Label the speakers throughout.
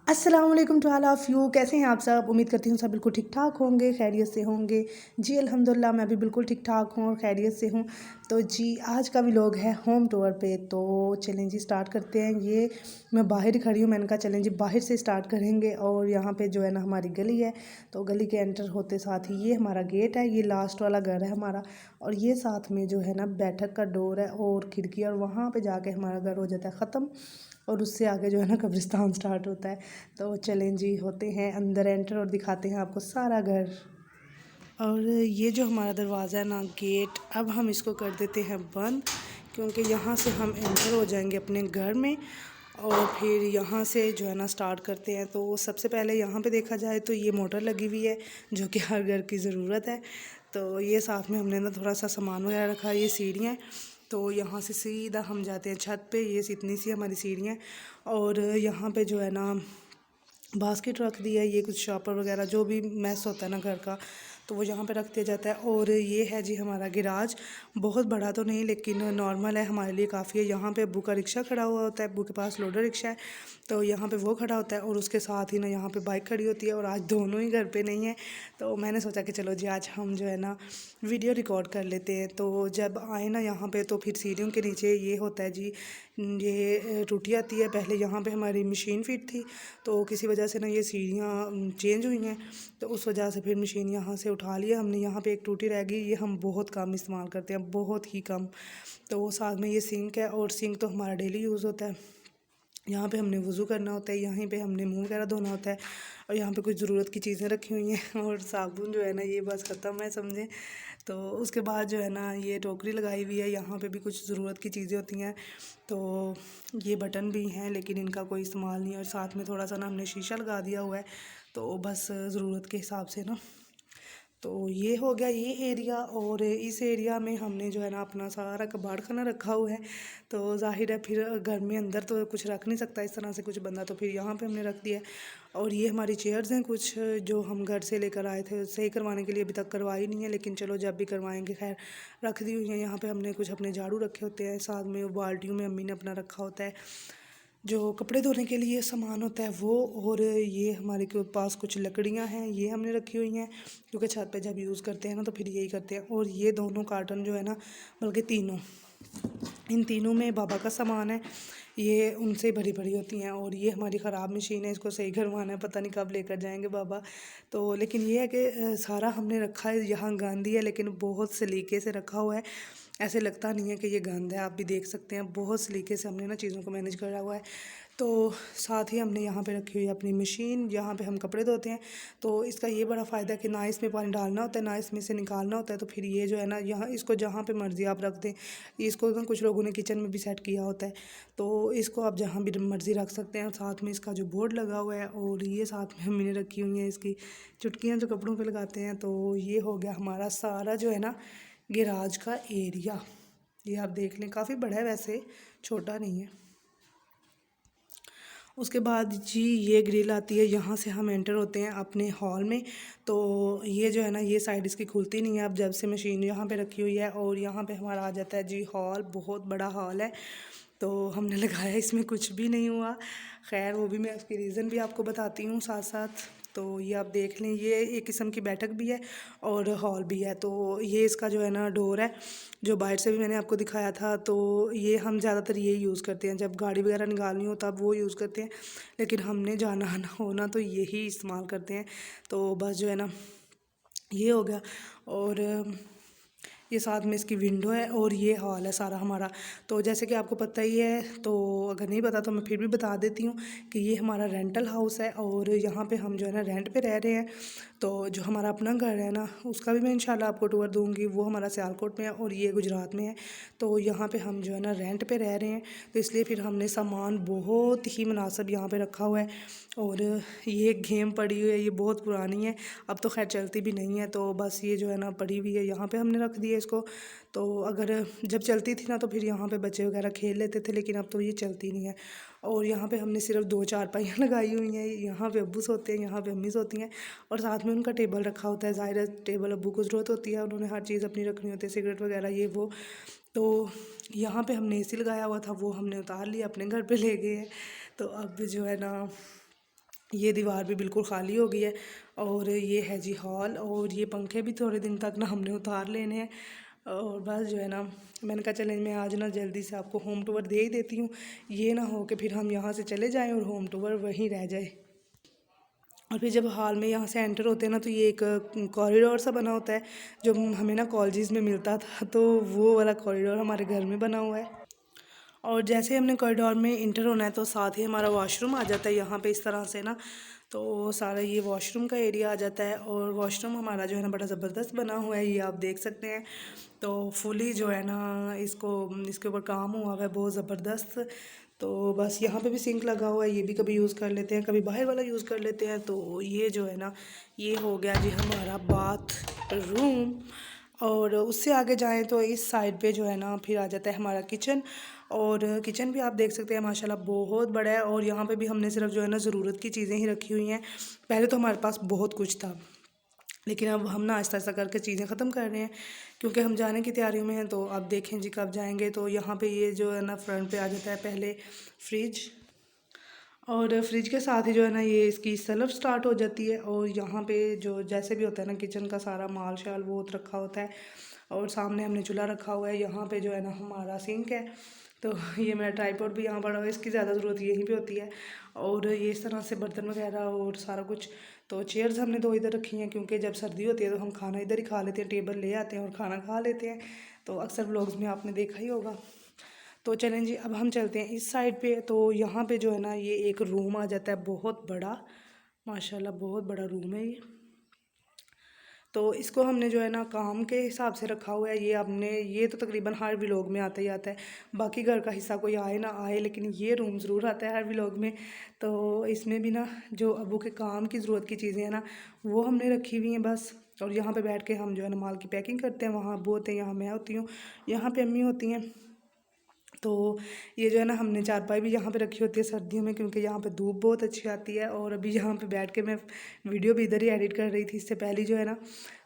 Speaker 1: अस्सलाम वालेकुम to all of you. कैसे हैं आप सब? उम्मीद करती हूँ सब बिल्कुल ठीक ठाक होंगे, खैरियत से होंगे। जी अल्हम्दुलिल्लाह मैं भी बिल्कुल ठीक ठाक हूँ और खैरियत से हूँ। तो जी आज का व्लॉग है होम टूर पे, तो चलें जी स्टार्ट करते हैं। ये मैं बाहर ही खड़ी हूँ, मैंने कहा चलें जी बाहर से स्टार्ट करेंगे। और यहाँ पे जो है ना हमारी गली है, तो गली के एंटर होते साथ ही ये हमारा गेट है, ये लास्ट वाला घर है हमारा। और ये साथ में जो है ना बैठक का डोर है और खिड़की, और वहाँ पर जाके हमारा घर हो जाता है ख़त्म। और उससे आगे जो है ना कब्रिस्तान स्टार्ट होता है। तो चलें जी होते हैं अंदर एंटर और दिखाते हैं आपको सारा घर। और ये जो हमारा दरवाज़ा है ना गेट, अब हम इसको कर देते हैं बंद, क्योंकि यहाँ से हम एंटर हो जाएंगे अपने घर में। और फिर यहाँ से जो है ना स्टार्ट करते हैं। तो सबसे पहले यहाँ पे देखा जाए तो ये मोटर लगी हुई है, जो कि हर घर की ज़रूरत है। तो ये साथ में हमने ना थोड़ा सा सामान वगैरह रखा है, ये सीढ़ियाँ हैं। तो यहाँ से सीधा हम जाते हैं छत पे, ये इतनी सी हमारी सीढ़ियाँ हैं। और यहाँ पे जो है ना बास्केट रख दिया है, ये कुछ शॉपर वगैरह जो भी मैस होता है ना घर का, तो वो यहाँ पे रख दिया जाता है। और ये है जी हमारा गिराज, बहुत बड़ा तो नहीं लेकिन नॉर्मल है, हमारे लिए काफ़ी है। यहाँ पे अब्बू का रिक्शा खड़ा हुआ होता है, अब्बू के पास लोडर रिक्शा है, तो यहाँ पे वो खड़ा होता है। और उसके साथ ही ना यहाँ पे बाइक खड़ी होती है। और आज दोनों ही घर पे नहीं है, तो मैंने सोचा कि चलो जी आज हम जो है ना वीडियो रिकॉर्ड कर लेते हैं। तो जब आए ना यहाँ पे, तो फिर सीढ़ियों के नीचे ये होता है जी, ये टूटी आती है। पहले यहाँ पे हमारी मशीन फिट थी, तो किसी वजह से ना ये सीढ़ियाँ चेंज हुई हैं, तो उस वजह से फिर मशीन यहाँ से उठा लिया हमने। यहाँ पे एक टूटी रह गई, ये हम बहुत कम इस्तेमाल करते हैं, बहुत ही कम। तो साथ में ये सिंक है, और सिंक तो हमारा डेली यूज़ होता है। यहाँ पे हमने वज़ू करना होता है, यहीं पे हमने मुंह वगैरह धोना होता है। और यहाँ पे कुछ ज़रूरत की चीज़ें रखी हुई हैं और साबुन जो है ना ये बस ख़त्म है समझें। तो उसके बाद जो है ना ये टोकरी लगाई हुई है, यहाँ पे भी कुछ ज़रूरत की चीज़ें होती हैं। तो ये बटन भी हैं लेकिन इनका कोई इस्तेमाल नहीं है। और साथ में थोड़ा सा ना हमने शीशा लगा दिया हुआ है, तो बस ज़रूरत के हिसाब से ना। तो ये हो गया ये एरिया। और इस एरिया में हमने जो है ना अपना सारा कबाड़ खाना रखा हुआ है। तो ज़ाहिर है फिर घर में अंदर तो कुछ रख नहीं सकता इस तरह से कुछ बंदा, तो फिर यहाँ पे हमने रख दिया है। और ये हमारी चेयर्स हैं कुछ, जो हम घर से लेकर आए थे, सही करवाने के लिए अभी तक करवाई नहीं है, लेकिन चलो जब भी करवाएंगे खैर रख दी हुई है। यहाँ पे हमने कुछ अपने झाड़ू रखे होते हैं, साथ में बाल्टियों में अम्मी ने अपना रखा होता है जो कपड़े धोने के लिए सामान होता है वो। और ये हमारे के पास कुछ लकड़ियाँ हैं, ये हमने रखी हुई हैं, क्योंकि छत पे जब यूज़ करते हैं ना तो फिर यही करते हैं। और ये दोनों कार्टन जो है ना, बल्कि तीनों, इन तीनों में बाबा का सामान है, ये उनसे भरी भरी होती हैं। और ये हमारी ख़राब मशीन है, इसको सही करवाना है, पता नहीं कब लेकर जाएंगे बाबा। तो लेकिन ये है कि सारा हमने रखा है, यहाँ गांधी है लेकिन बहुत सलीके से रखा हुआ है, ऐसे लगता नहीं है कि ये गंद है। आप भी देख सकते हैं बहुत सलीके से हमने ना चीज़ों को मैनेज करा हुआ है। तो साथ ही हमने यहाँ पे रखी हुई है अपनी मशीन, जहाँ पे हम कपड़े धोते हैं। तो इसका ये बड़ा फ़ायदा है कि ना इसमें पानी डालना होता है ना इसमें से निकालना होता है। तो फिर ये जो है ना यहाँ इसको जहाँ पे मर्ज़ी आप रख दें, इसको ना कुछ लोगों ने किचन में भी सेट किया होता है, तो इसको आप जहाँ भी मर्ज़ी रख सकते हैं। साथ में इसका जो बोर्ड लगा हुआ है, और ये साथ में हमने रखी हुई हैं इसकी चुटकियाँ जो कपड़ों पर लगाते हैं। तो ये हो गया हमारा सारा जो है ना गैराज का एरिया। ये आप देख लें काफ़ी बड़ा है, वैसे छोटा नहीं है। उसके बाद जी ये ग्रिल आती है, यहाँ से हम एंटर होते हैं अपने हॉल में। तो ये जो है ना ये साइड इसकी खुलती नहीं है, अब जब से मशीन यहाँ पे रखी हुई है। और यहाँ पे हमारा आ जाता है जी हॉल, बहुत बड़ा हॉल है। तो हमने लगाया इसमें कुछ भी नहीं हुआ, खैर वो भी मैं उसकी रीज़न भी आपको बताती हूँ साथ साथ। तो ये आप देख लें, ये एक किस्म की बैठक भी है और हॉल भी है। तो ये इसका जो है ना डोर है, जो बाहर से भी मैंने आपको दिखाया था। तो ये हम ज़्यादातर ये यूज़ करते हैं, जब गाड़ी वगैरह निकालनी हो तब वो यूज़ करते हैं, लेकिन हमने जाना आना हो ना तो यही इस्तेमाल करते हैं। तो बस जो है ना ये हो गया। और ये साथ में इसकी विंडो है, और ये हॉल है सारा हमारा। तो जैसे कि आपको पता ही है, तो अगर नहीं पता तो मैं फिर भी बता देती हूँ कि ये हमारा रेंटल हाउस है, और यहाँ पे हम जो है ना रेंट पे रह रहे हैं। तो जो हमारा अपना घर है ना उसका भी मैं इंशाल्लाह आपको टूर दूँगी, वो हमारा सियालकोट में है और ये गुजरात में है। तो यहाँ पे हम जो है ना रेंट पे रह रहे हैं, तो इसलिए फिर हमने सामान बहुत ही मुनासिब यहाँ पे रखा हुआ है। और ये गेम पड़ी हुई है, ये बहुत पुरानी है, अब तो खैर चलती भी नहीं है। तो बस ये जो है ना पड़ी हुई है, यहाँ पे हमने रख दी है इसको। तो अगर जब चलती थी ना तो फिर यहाँ पे बच्चे वगैरह खेल लेते थे, लेकिन अब तो ये चलती नहीं है। और यहाँ पे हमने सिर्फ 2 चारपाइयाँ लगाई हुई हैं, यहाँ पे अब्बू सोते हैं, यहाँ पे अम्मी सोती हैं, और साथ में उनका टेबल रखा होता है। ज़ाहिर है टेबल अब्बू को ज़रूरत होती है, उन्होंने हर चीज़ अपनी रखनी होती है, सिगरेट वगैरह ये वो। तो यहाँ पे हमने एसी लगाया हुआ था, वो हमने उतार लिया अपने घर पे ले गए हैं। तो अब जो है ना ये दीवार भी बिल्कुल खाली हो गई है। और ये है जी हॉल, और ये पंखे भी थोड़े दिन तक ना हमने उतार लेने हैं। और बस जो है ना, मैंने कहा चलें मैं आज ना जल्दी से आपको होम टूर दे ही देती हूँ, ये ना हो कि फिर हम यहाँ से चले जाएं और होम टूर वहीं रह जाए। और फिर जब हॉल में यहाँ से एंटर होते हैं ना, तो ये एक कॉरिडोर सा बना होता है, जो हमें ना कॉलेजेस में मिलता था, तो वो वाला कॉरिडोर हमारे घर में बना हुआ है। और जैसे हमने कॉरिडोर में इंटर होना है तो साथ ही हमारा वॉशरूम आ जाता है यहाँ पे इस तरह से ना। तो सारा ये वॉशरूम का एरिया आ जाता है, और वॉशरूम हमारा जो है ना बड़ा ज़बरदस्त बना हुआ है, ये आप देख सकते हैं। तो फुली जो है ना इसको इसके ऊपर काम हुआ हुआ है बहुत ज़बरदस्त। तो बस यहाँ पे भी सिंक लगा हुआ है, ये भी कभी यूज़ कर लेते हैं, कभी बाहर वाला यूज़ कर लेते हैं। तो ये जो है ना, ये हो गया जी हमारा बाथ रूम। और उससे आगे जाएं तो इस साइड पे जो है ना फिर आ जाता है हमारा किचन। और किचन भी आप देख सकते हैं माशाल्लाह बहुत बड़ा है, और यहाँ पे भी हमने सिर्फ जो है ना ज़रूरत की चीज़ें ही रखी हुई हैं। पहले तो हमारे पास बहुत कुछ था, लेकिन अब हम ना आहिस्ता आहिस्ता करके चीज़ें ख़त्म कर रहे हैं, क्योंकि हम जाने की तैयारियों में हैं। तो आप देखें जी कब जाएंगे। तो यहाँ पे ये जो है ना फ्रंट पे आ जाता है पहले फ्रिज, और फ्रिज के साथ ही जो है ना ये इसकी सलब स्टार्ट हो जाती है। और यहाँ पे जो जैसे भी होता है ना किचन का सारा माल शाल वो रखा होता है, और सामने हमने चूल्हा रखा हुआ है। यहाँ पे जो है ना हमारा सिंक है। तो ये मेरा ट्राइपॉड भी यहाँ पड़ा हुआ है, इसकी ज़्यादा ज़रूरत यहीं पे होती है। और ये इस तरह से बर्तन वगैरह और सारा कुछ। तो चेयर्स हमने दो इधर रखी हैं, क्योंकि जब सर्दी होती है तो हम खाना इधर ही खा लेते हैं, टेबल ले आते हैं और खाना खा लेते हैं। तो अक्सर व्लॉग्स में आपने देखा ही होगा। तो चलें जी, अब हम चलते हैं इस साइड पे। तो यहाँ पे जो है ना ये एक रूम आ जाता है बहुत बड़ा, माशाल्लाह बहुत बड़ा रूम है ये। तो इसको हमने जो है ना काम के हिसाब से रखा हुआ है। ये हमने ये तो तकरीबन हर व्लॉग में आता ही आता है, बाकी घर का हिस्सा कोई आए ना आए, लेकिन ये रूम ज़रूर आता है हर व्लॉग में। तो इसमें भी ना जो अबू के काम की ज़रूरत की चीज़ें हैं ना वो हमने रखी हुई हैं बस। और यहाँ पे बैठ के हम जो है ना माल की पैकिंग करते हैं, वहाँ अबू होते हैं, यहाँ मैं होती हूँ, यहाँ पे अम्मी होती हैं। तो ये जो है ना हमने चारपाई भी यहाँ पे रखी होती है सर्दियों में, क्योंकि यहाँ पे धूप बहुत अच्छी आती है। और अभी यहाँ पे बैठ के मैं वीडियो भी इधर ही एडिट कर रही थी इससे पहले जो है ना।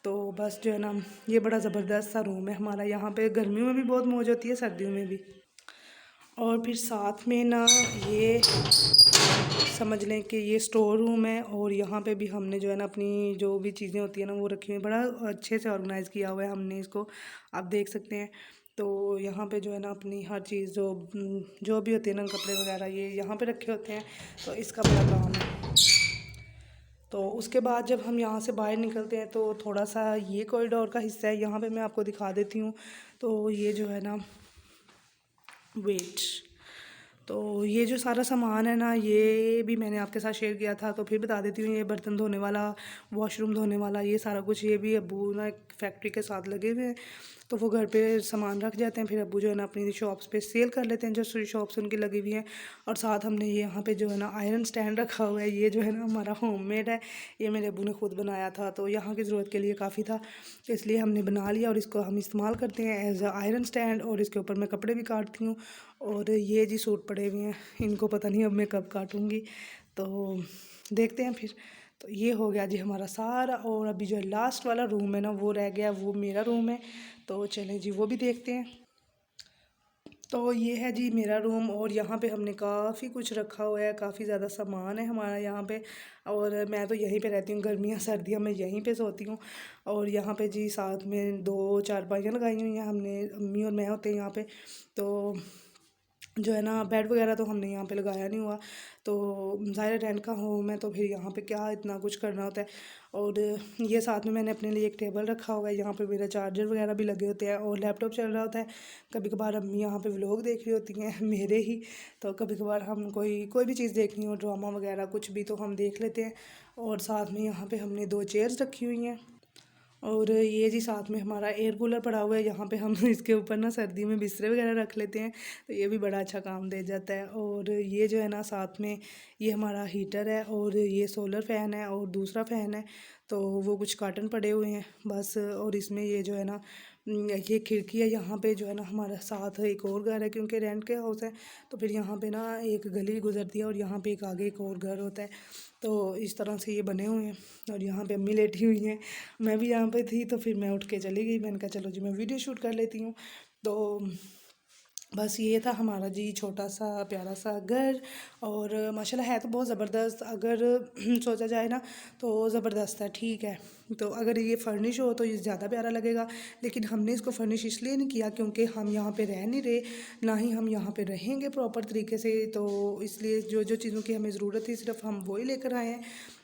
Speaker 1: तो बस जो है ना ये बड़ा ज़बरदस्त सा रूम है हमारा, यहाँ पे गर्मियों में भी बहुत मौज होती है, सर्दियों में भी। और फिर साथ में ना ये समझ लें कि ये स्टोर रूम है, और यहाँ पे भी हमने जो है ना अपनी जो भी चीज़ें होती हैं ना वो रखी हुई हैं, बड़ा अच्छे से ऑर्गेनाइज़ किया हुआ है हमने इसको, आप देख सकते हैं। तो यहाँ पे जो है ना अपनी हर चीज़ जो भी होती है ना कपड़े वगैरह ये यहाँ पे रखे होते हैं। तो इसका बड़ा काम है। तो उसके बाद जब हम यहाँ से बाहर निकलते हैं तो थोड़ा सा ये कॉरिडोर का हिस्सा है, यहाँ पे मैं आपको दिखा देती हूँ। तो ये जो है ना वेट, तो ये जो सारा सामान है ना ये भी मैंने आपके साथ शेयर किया था, तो फिर बता देती हूँ। ये बर्तन धोने वाला, वॉशरूम धोने वाला, ये सारा कुछ ये भी अब्बू ना एक फैक्ट्री के साथ लगे हुए हैं, तो वो घर पे सामान रख जाते हैं, फिर अब्बू जो है ना अपनी शॉप्स पे सेल कर लेते हैं, जो शॉप्स उनकी लगी हुई हैं। और साथ हमने ये यहाँ पे जो है ना आयरन स्टैंड रखा हुआ है, ये जो है ना हमारा होममेड है, ये मेरे अब्बू ने खुद बनाया था, तो यहाँ की ज़रूरत के लिए काफ़ी था, तो इसलिए हमने बना लिया। और इसको हम इस्तेमाल करते हैं एज अ आयरन स्टैंड, और इसके ऊपर मैं कपड़े भी काटती हूँ। और ये जी सूट पड़े हुए हैं, इनको पता नहीं अब मैं कब काटूँगी, तो देखते हैं फिर। तो ये हो गया जी हमारा सारा, और अभी जो लास्ट वाला रूम है ना वो रह गया, वो मेरा रूम है। तो चलें जी वो भी देखते हैं। तो ये है जी मेरा रूम, और यहाँ पे हमने काफ़ी कुछ रखा हुआ है, काफ़ी ज़्यादा सामान है हमारा यहाँ पे। और मैं तो यहीं पे रहती हूँ, गर्मियाँ सर्दियाँ में यहीं पे सोती हूँ। और यहाँ पे जी साथ में 2 चारपाइयाँ लगाई हुई हैं हमने, अम्मी और मैं होते हैं यहाँ पे। तो जो है ना बेड वगैरह तो हमने यहाँ पे लगाया नहीं हुआ, तो ज़ाहिर रेंट का होम है, तो फिर यहाँ पे क्या इतना कुछ करना होता है। और ये साथ में मैंने अपने लिए एक टेबल रखा हुआ है, यहाँ पे मेरा चार्जर वगैरह भी लगे होते हैं, और लैपटॉप चल रहा होता है। कभी कभार अम्मी यहाँ पे व्लॉग देख रही होती हैं मेरे ही, तो कभी कभार हम कोई भी चीज़ देखनी हो, ड्रामा वगैरह कुछ भी, तो हम देख लेते हैं। और साथ में यहाँ पे हमने 2 चेयर्स रखी हुई हैं। और ये जी साथ में हमारा एयर कूलर पड़ा हुआ है, यहाँ पे हम इसके ऊपर ना सर्दी में बिस्तरे वगैरह रख लेते हैं, तो ये भी बड़ा अच्छा काम दे जाता है। और ये जो है ना साथ में ये हमारा हीटर है, और ये सोलर फ़ैन है, और दूसरा फ़ैन है, तो वो कुछ कार्टन पड़े हुए हैं बस। और इसमें ये जो है ना ये खिड़की है, यहाँ पे जो है ना हमारा साथ एक और घर है, क्योंकि रेंट के हाउस है, तो फिर यहाँ पे ना एक गली गुजरती है, और यहाँ पे एक आगे एक और घर होता है, तो इस तरह से ये बने हुए हैं। और यहाँ पे अम्मी लेटी हुई हैं, मैं भी यहाँ पे थी, तो फिर मैं उठ के चली गई, मैंने कहा चलो जी मैं वीडियो शूट कर लेती हूँ। तो बस ये था हमारा जी छोटा सा प्यारा सा घर। और माशाल्लाह है तो बहुत ज़बरदस्त, अगर सोचा जाए ना तो ज़बरदस्त है, ठीक है। तो अगर ये फर्निश हो तो ये ज़्यादा प्यारा लगेगा, लेकिन हमने इसको फर्निश इसलिए नहीं किया क्योंकि हम यहाँ पे रह नहीं रहे, ना ही हम यहाँ पे रहेंगे प्रॉपर तरीके से। तो इसलिए जो जो चीज़ों की हमें ज़रूरत थी सिर्फ हम वही लेकर आए हैं।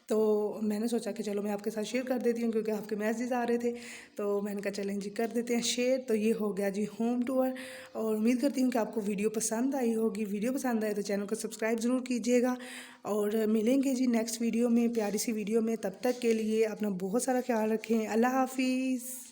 Speaker 1: तो मैंने सोचा कि चलो मैं आपके साथ शेयर कर देती हूँ क्योंकि आपके मैसेज आ रहे थे, तो मैंने कहा चलें जी कर देते हैं शेयर। तो ये हो गया जी होम टूर, और उम्मीद करती हूँ कि आपको वीडियो पसंद आई होगी। वीडियो पसंद आए तो चैनल को सब्सक्राइब ज़रूर कीजिएगा, और मिलेंगे जी नेक्स्ट वीडियो में, प्यारी सी वीडियो में। तब तक के लिए अपना बहुत सारा ख्याल रखें। अल्लाह हाफिज़।